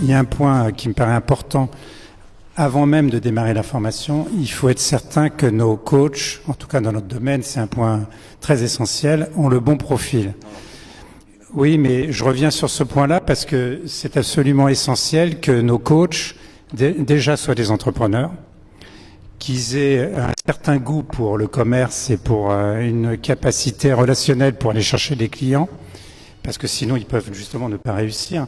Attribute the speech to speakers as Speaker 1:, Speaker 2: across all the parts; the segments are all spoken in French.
Speaker 1: il y a un point qui me paraît important. Avant même de démarrer la formation, il faut être certain que nos coachs, en tout cas dans notre domaine, c'est un point très essentiel, ont le bon profil. Oui, mais je reviens sur ce point-là parce que c'est absolument essentiel que nos coachs déjà soient des entrepreneurs, qu'ils aient un certain goût pour le commerce et pour une capacité relationnelle pour aller chercher des clients, parce que sinon ils peuvent justement ne pas réussir.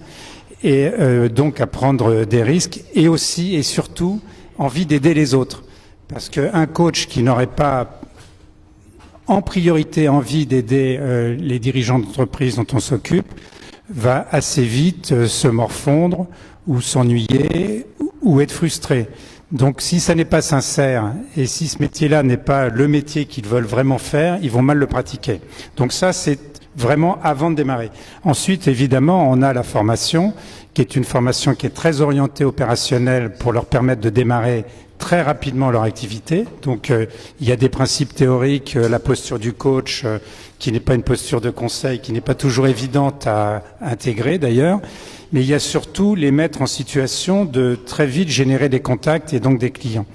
Speaker 1: Et donc à prendre des risques et aussi et surtout envie d'aider les autres. Parce qu'un coach qui n'aurait pas en priorité envie d'aider les dirigeants d'entreprise dont on s'occupe va assez vite se morfondre ou s'ennuyer ou être frustré. Donc si ça n'est pas sincère et si ce métier-là n'est pas le métier qu'ils veulent vraiment faire, ils vont mal le pratiquer. Donc ça c'est vraiment avant de démarrer. Ensuite, évidemment, on a la formation, qui est une formation qui est très orientée opérationnelle pour leur permettre de démarrer très rapidement leur activité. Donc, il y a des principes théoriques, la posture du coach, qui n'est pas une posture de conseil, qui n'est pas toujours évidente à intégrer d'ailleurs. Mais il y a surtout les mettre en situation de très vite générer des contacts et donc des clients.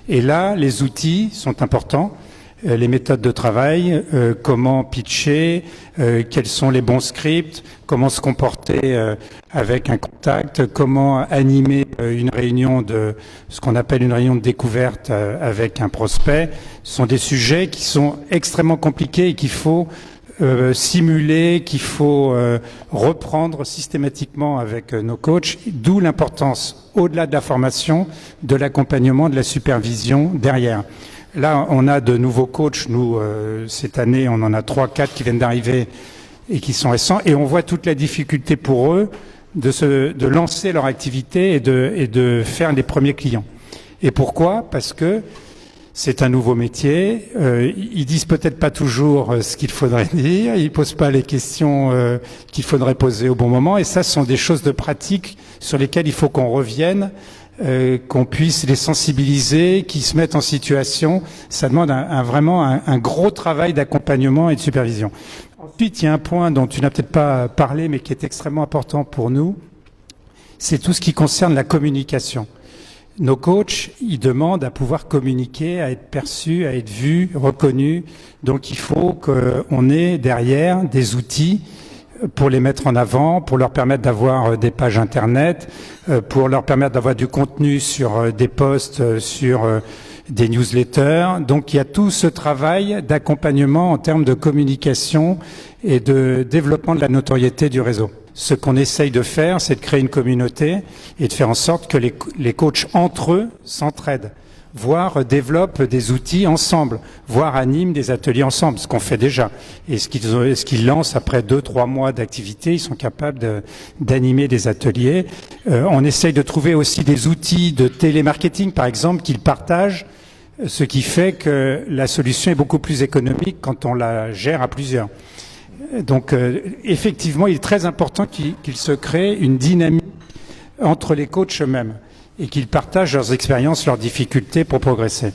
Speaker 1: Et là, les outils sont importants. Les méthodes de travail, comment pitcher, quels sont les bons scripts, comment se comporter avec un contact, comment animer une réunion de ce qu'on appelle une réunion de découverte avec un prospect. Ce sont des sujets qui sont extrêmement compliqués et qu'il faut simuler, qu'il faut reprendre systématiquement avec nos coachs, d'où l'importance, au-delà de la formation, de l'accompagnement, de la supervision derrière. Là, on a de nouveaux coachs. Nous, cette année, on en a 3-4 qui viennent d'arriver et qui sont récents. Et on voit toute la difficulté pour eux de lancer leur activité et de faire les premiers clients. Et pourquoi? Parce que c'est un nouveau métier. Ils disent peut-être pas toujours ce qu'il faudrait dire. Ils posent pas les questions qu'il faudrait poser au bon moment. Et ça, ce sont des choses de pratique sur lesquelles il faut qu'on revienne. Qu'on puisse les sensibiliser, qu'ils se mettent en situation. Ça demande vraiment un gros travail d'accompagnement et de supervision. Ensuite, il y a un point dont tu n'as peut-être pas parlé, mais qui est extrêmement important pour nous, c'est tout ce qui concerne la communication. Nos coachs, ils demandent à pouvoir communiquer, à être perçus, à être vus, reconnus. Donc il faut qu'on ait derrière des outils pour les mettre en avant, pour leur permettre d'avoir des pages internet, pour leur permettre d'avoir du contenu sur des posts, sur des newsletters. Donc il y a tout ce travail d'accompagnement en termes de communication et de développement de la notoriété du réseau. Ce qu'on essaye de faire, c'est de créer une communauté et de faire en sorte que les coachs entre eux s'entraident, voire développent des outils ensemble, voire animent des ateliers ensemble, ce qu'on fait déjà. Et ce qu'ils lancent après 2-3 mois d'activité, ils sont capables d'animer des ateliers. On essaye de trouver aussi des outils de télémarketing, par exemple, qu'ils partagent, ce qui fait que la solution est beaucoup plus économique quand on la gère à plusieurs. Donc, effectivement, il est très important qu'il se crée une dynamique entre les coachs eux-mêmes et qu'ils partagent leurs expériences, leurs difficultés pour progresser.